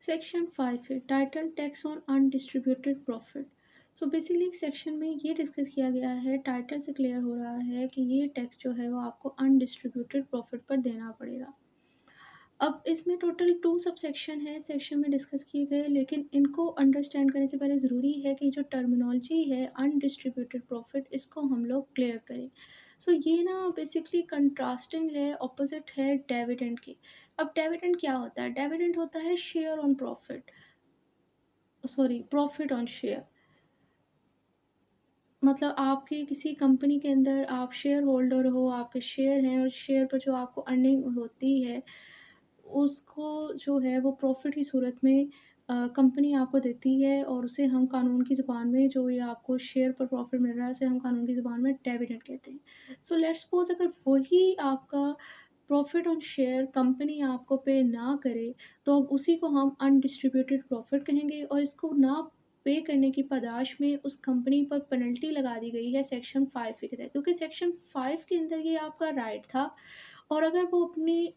Section 5 है title tax on undistributed profit. So basically इस section में ये डिस्कस किया गया है, टाइटल से क्लियर हो रहा है कि ये टैक्स जो है वो आपको अनडिस्ट्रीब्यूटेड प्रॉफिट पर देना पड़ेगा। अब इसमें टोटल 2 सब सेक्शन है, सेक्शन में डिस्कस किए गए, लेकिन इनको अंडरस्टैंड करने से पहले ज़रूरी है कि जो टर्मिनोलॉजी है अनडिस्ट्रीब्यूटेड प्रॉफिट, इसको हम लोग क्लियर करें। सो ये ना बेसिकली कंट्रास्टिंग है, ऑपोजिट है डिविडेंड के। अब डिविडेंड क्या होता है? डिविडेंड होता है share on profit, sorry profit on share. मतलब आपके किसी कंपनी के अंदर आप शेयर होल्डर हो, आपके शेयर हैं और शेयर पर जो आपको अर्निंग होती है, उसको जो है वो प्रॉफ़िट की सूरत में कंपनी आपको देती है और उसे हम कानून की ज़ुबान में, जो ये आपको शेयर पर प्रॉफ़िट मिल रहा है, उसे हम कानून की ज़ुबान में डिविडेंड कहते हैं। सो लेट्स सपोज़ अगर वही आपका प्रॉफ़िट ऑन शेयर कंपनी आपको पे ना करे, तो अब उसी को हम अनडिस्ट्रीब्यूटेड प्रॉफ़िट कहेंगे और इसको ना पे करने की पादाश में उस कंपनी पर पेनल्टी लगा दी गई है सेक्शन 5 के तहत, क्योंकि सेक्शन 5 के अंदर ये आपका राइट था और अगर वो अपनी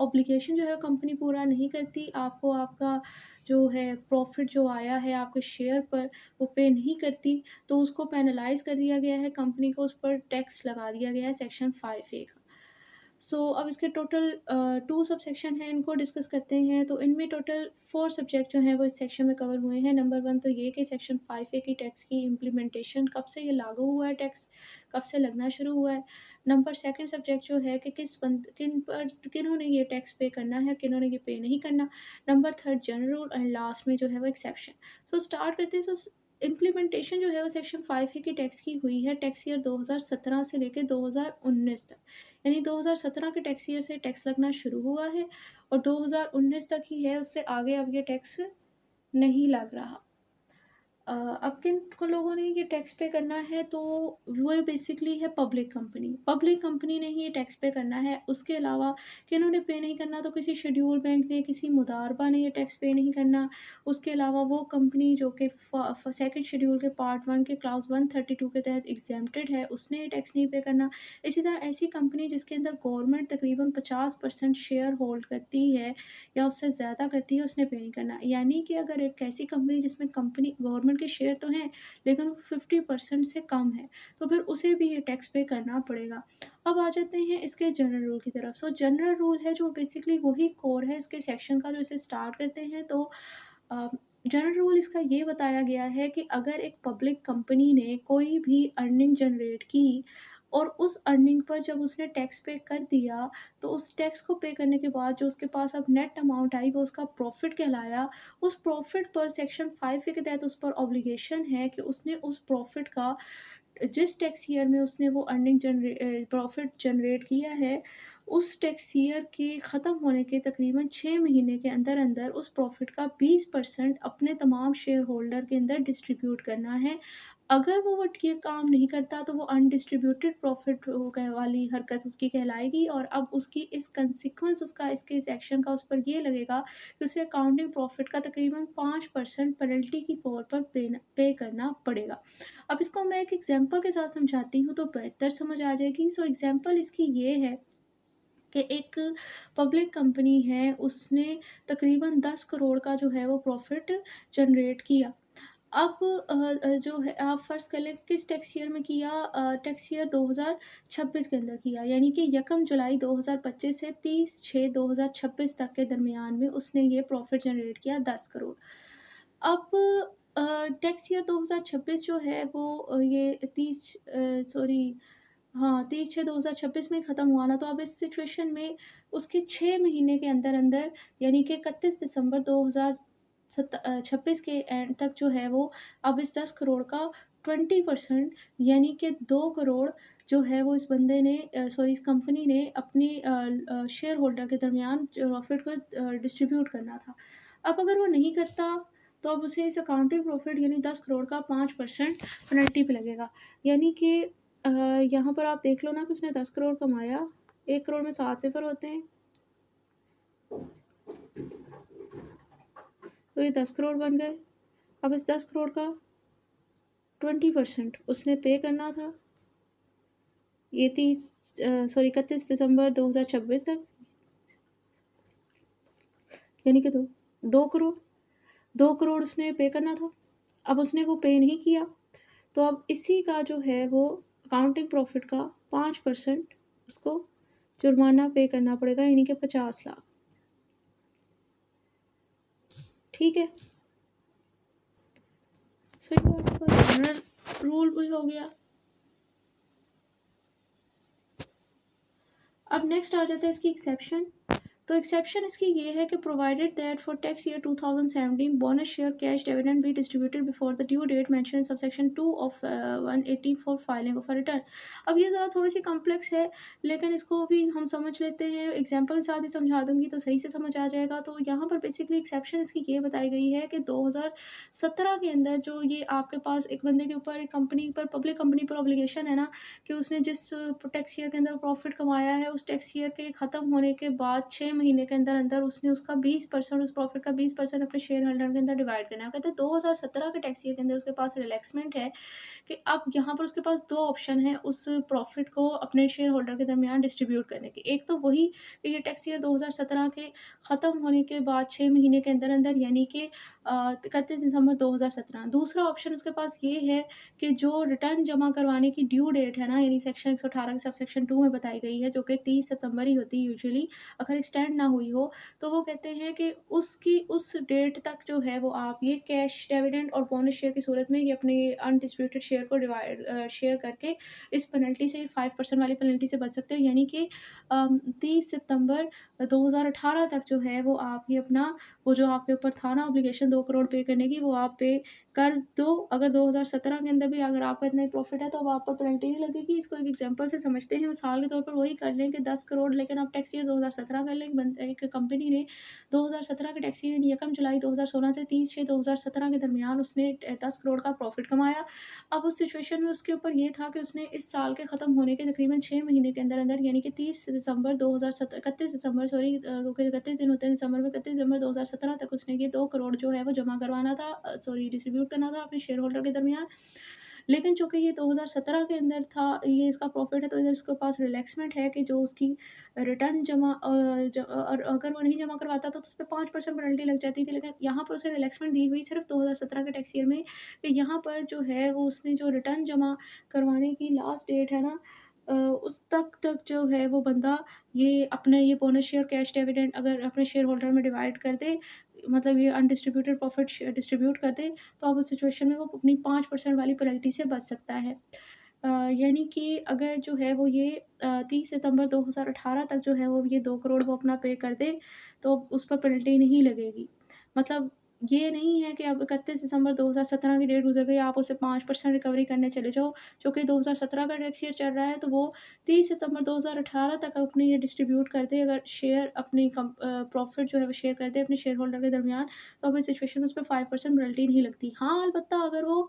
ऑब्लिगेशन जो है कंपनी पूरा नहीं करती, आपको आपका जो है प्रॉफ़िट जो आया है आपके शेयर पर वो पे नहीं करती, तो उसको पेनलाइज़ कर दिया गया है, कंपनी को उस पर टैक्स लगा दिया गया है सेक्शन 5A का। अब इसके टोटल 2 सब सेक्शन हैं, इनको डिस्कस करते हैं। तो इनमें टोटल 4 सब्जेक्ट जो हैं वो इस सेक्शन में कवर हुए हैं। नंबर 1 तो ये कि सेक्शन 5A की टैक्स की इम्प्लीमेंटेशन कब से ये लागू हुआ है, टैक्स कब से लगना शुरू हुआ है। नंबर 2 सब्जेक्ट जो है कि किन्होंने ये टैक्स पे करना है, किन्होंने ये पे नहीं करना। Number 3 general rule and last में जो है वो एक्सेप्शन। स्टार्ट करते हैं। इम्प्लीमेंटेशन जो है वो सेक्शन 5A की टैक्स की हुई है टैक्स ईयर 2017 से लेके 2019 तक। यानी 2017 के टैक्स ईयर से टैक्स लगना शुरू हुआ है और 2019 तक ही है, उससे आगे अब ये टैक्स नहीं लग रहा। अब किन को लोगों ने ये टैक्स पे करना है, तो वो बेसिकली है पब्लिक कंपनी। पब्लिक कंपनी ने ही ये टैक्स पे करना है। उसके अलावा किन्होंने पे नहीं करना, तो किसी शेड्यूल बैंक ने, किसी मुदारबा ने ये टैक्स पे नहीं करना। उसके अलावा वो कंपनी जो कि सेकंड शेड्यूल के पार्ट 1 के क्लास 132 के तहत एग्जेम्प्टेड है, उसने ये टैक्स नहीं पे करना। इसी तरह ऐसी कंपनी जिसके अंदर गवर्नमेंट तकरीबन 50% शेयर होल्ड करती है या उससे ज़्यादा करती है, उसने पे नहीं करना। यानी कि अगर एक ऐसी कंपनी जिसमें कंपनी गवर्नमेंट के शेयर तो हैं, लेकिन वो 50% से कम है, तो फिर उसे भी ये टैक्स पे करना पड़ेगा। अब आ जाते हैं इसके जनरल रूल की तरफ। जनरल रूल है जो बेसिकली वही कोर है इसके सेक्शन का, जो इसे स्टार्ट करते हैं। अ, जनरल रूल इसका ये बताया गया है कि अगर एक पब्लिक कंपनी ने कोई भी अर्निंग जनरेट की और उस अर्निंग पर जब उसने टैक्स पे कर दिया, तो उस टैक्स को पे करने के बाद जो उसके पास अब नेट अमाउंट आई वो उसका प्रॉफ़िट कहलाया। उस प्रॉफ़िट पर सेक्शन 5 के तहत उस पर ऑब्लिगेशन है कि उसने उस प्रॉफ़िट का जिस टैक्स ईयर में उसने वो प्रॉफ़िट जनरेट किया है, उस टैक्स ईयर के ख़त्म होने के तकरीबन 6 महीने के अंदर-अंदर उस प्रॉफ़िट का 20% अपने तमाम शेयर होल्डर के अंदर डिस्ट्रीब्यूट करना है। अगर वो ये काम नहीं करता, तो वो अनडिस्ट्रीब्यूटेड प्रॉफ़िट वो कह वाली हरकत उसकी कहलाएगी और अब उसकी इस कंसीक्वेंस उसका इसके इस एक्शन का उस पर ये लगेगा कि उसे अकाउंटिंग प्रॉफ़िट का तकरीबन 5% पेनल्टी के तौर पर पे करना पड़ेगा। अब इसको मैं एक एग्ज़ाम्पल के साथ समझाती हूँ तो बेहतर समझ आ जाएगी। एग्ज़ाम्पल इसकी ये है कि एक पब्लिक कंपनी है, उसने तकरीबन 10 करोड़ का जो है वो प्रॉफ़िट जनरेट किया। अब जो है आप फ़र्ज़ कर लें किस टैक्स ईयर में किया, टैक्स ईयर 2026 के अंदर किया, यानी कि 1 जुलाई 2025 से 30/6/2026 तक के दरमियान में उसने ये प्रॉफ़िट जनरेट किया 10 करोड़। अब टैक्स ईयर 2026 जो है वो ये 30/6/2026 में ख़त्म हुआ ना, तो अब इस सिचुएशन में उसके 6 महीने के अंदर-अंदर, यानी कि 31 दिसंबर 26 के एंड तक जो है वो अब इस 10 करोड़ का 20% यानी कि 2 करोड़ जो है वो इस बंदे ने इस कंपनी ने अपने शेयर होल्डर के दरमियान जो प्रॉफ़िट को डिस्ट्रीब्यूट करना था। अब अगर वो नहीं करता, तो अब उसे इस अकाउंटिंग प्रॉफ़िट यानी 10 करोड़ का 5% पेनल्टी पे लगेगा। यानी कि यहाँ पर आप देख लो ना कि उसने 10 करोड़ कमाया, 1 करोड़ में 7 सिफ़र होते हैं, तो ये 10 करोड़ बन गए। अब इस 10 करोड़ का 20% उसने पे करना था। ये 31 दिसंबर 2026 तक, यानी कि 2 करोड़। 2 करोड़ उसने पे करना था, अब उसने वो पे नहीं किया, तो अब इसी का जो है वो अकाउंटिंग प्रॉफ़िट का 5% उसको जुर्माना पे करना पड़ेगा, यानी कि 50 लाख। ठीक है? सो ये आपका जनरल रूल भी हो गया। अब नेक्स्ट आ जाता है इसकी एक्सेप्शन। तो एक्सेप्शन इसकी ये है कि provided that for tax year 2017 bonus share cash dividend be distributed before the due date mention in subsection 2 of 180 for filing of a return. अब ये ज़रा थोड़ी सी कॉम्प्लेक्स है, लेकिन इसको भी हम समझ लेते हैं, एग्जांपल के साथ भी समझा दूंगी तो सही से समझ आ जाएगा। तो यहाँ पर बेसिकली एक्सेप्शन इसकी ये बताई गई है कि 2017 के अंदर जो ये आपके पास एक बंदे के ऊपर, एक कंपनी पर, पब्लिक कंपनी पर ऑब्लिगेशन है ना, कि उसने जिस टैक्स ईयर के अंदर प्रॉफिट कमाया है, उस टैक्स ईयर के ख़त्म होने के बाद 6 महीने के अंदर अंदर उसने उसका 20%, उस प्रॉफिट का 20% अपने शेयर होल्डर के अंदर डिवाइड करना है। कहते हैं 2017 के टैक्स ईयर के अंदर उसके पास रिलैक्समेंट है कि अब यहाँ पर उसके पास 2 ऑप्शन है उस प्रॉफिट को अपने शेयर होल्डर के दरमियान डिस्ट्रीब्यूट करने के। एक तो वही कि ये टैक्स ईयर 2017 के ख़त्म होने के बाद 6 महीने के अंदर अंदर, यानी कि 31 दिसंबर 2017। दूसरा ऑप्शन उसके पास ये है कि जो रिटर्न जमा करवाने की ड्यू डेट है ना, यानी सेक्शन 118 के सब सेक्शन 2 में बताई गई है, जो कि 30 सितंबर ही होती है यूजुअली, अगर एक्सटेंड ना हुई हो, तो वो कहते हैं कि उसकी उस डेट तक जो है वो आप ये कैश डिविडेंड और बोनस शेयर की सूरत में ये अपने अनडिस्प्यूटेड शेयर को शेयर करके इस पेनल्टी से, 5% वाली पेनल्टी से बच सकते हो। यानी कि 30 सितंबर 2018 तक जो है वो आप ये अपना, वो जो आपके ऊपर था ना ऑब्लिगेशन 2 करोड़ पे करने की, वो आप पे कर दो। अगर 2017 के अंदर भी अगर आपका इतना ही प्रॉफिट है तो अब आप पर पेनल्टी नहीं लगेगी। इसको एक एग्जांपल से समझते हैं, मिसाल के तौर पर वही कर लें कि 10 करोड़, लेकिन आप टैक्स ईयर 2017 कर लें। एक कंपनी ने 2017 के टैक्स ईयर 1 जुलाई 2016 से 30/6/2017 के दरमियान उसने 10 करोड़ का प्रॉफिट कमाया। अब उस सिचुएशन में उसके ऊपर ये था कि उसने इस साल के ख़त्म होने के तकरीबन 6 महीने के अंदर अंदर, यानी कि 30 दिसंबर 2017, 31 दिसंबर, सॉरी, क्योंकि 31 दिन होते हैं दिसंबर में, 31 दिसंबर 2017 तक उसने ये 2 करोड़ जो है वो जमा करवाना था, सॉरी, डिस्ट्रीब्यूट करना था अपने शेयर होल्डर के दरमियान। लेकिन चूँकि ये 2017 के अंदर था, ये इसका प्रॉफिट है, तो इधर इसके पास रिलैक्समेंट है कि जो उसकी रिटर्न जमा और अगर वो नहीं जमा करवाता था तो उसपे 5% पेनल्टी लग जाती थी। लेकिन यहाँ पर उसे रिलैक्समेंट दी हुई सिर्फ़ 2017 के टैक्स ईयर में, कि यहाँ पर जो है वो उसने जो रिटर्न जमा करवाने की लास्ट डेट है ना, उस तक जो है वो बंदा ये अपने ये बोनस शेयर, कैश डिविडेंड अगर अपने शेयर होल्डर में डिवाइड कर दे, मतलब ये अनडिस्ट्रीब्यूटेड प्रॉफिट डिस्ट्रीब्यूट कर दे, तो अब उस सिचुएशन में वो अपनी 5% वाली पेनल्टी से बच सकता है। यानी कि अगर जो है वो ये 30 सितंबर 2018 तक जो है वो ये 2 करोड़ वो अपना पे कर दे, तो उस पर पेनल्टी नहीं लगेगी। मतलब ये नहीं है कि अब 31 दिसंबर 2017 की डेट गुज़र गई, आप उससे 5% रिकवरी करने चले जाओ, चूँकि 2017 का टैक्स ईयर चल रहा है, तो वो 30 सितंबर 2018 तक अपने ये डिस्ट्रीब्यूट कर दे, अगर शेयर अपनी प्रॉफ़िट जो है वो शेयर कर दे अपने शेयर होल्डर के दरमियान, तो अब इस सिचुएशन में उसपे 5% पेनल्टी नहीं लगती। हाँ, अलबत्ता अगर वो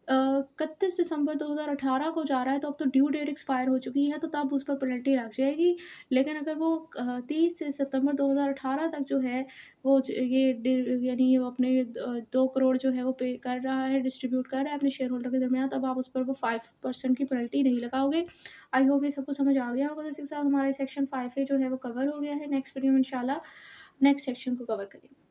31 दिसंबर 2018 को जा रहा है, तो अब तो ड्यू डेट एक्सपायर हो चुकी है, तो तब उस पर पेनल्टी लग जाएगी। लेकिन अगर वो 30 सितंबर 2018 तक जो है वो ये यानी ये वो अपने 2 करोड़ जो है वो पे कर रहा है, डिस्ट्रीब्यूट कर रहा है अपने शेयर होल्डर के दरमियान, तब आप उस पर वो 5% की पेनल्टी नहीं लगाओगे। आई होप ये सबको समझ आ गया होगा। तो इसी के साथ हमारा सेक्शन 5 है जो है वो कवर हो गया है। नेक्स्ट वीडियो में इंशाल्लाह नेक्स्ट सेक्शन को कवर करेंगे।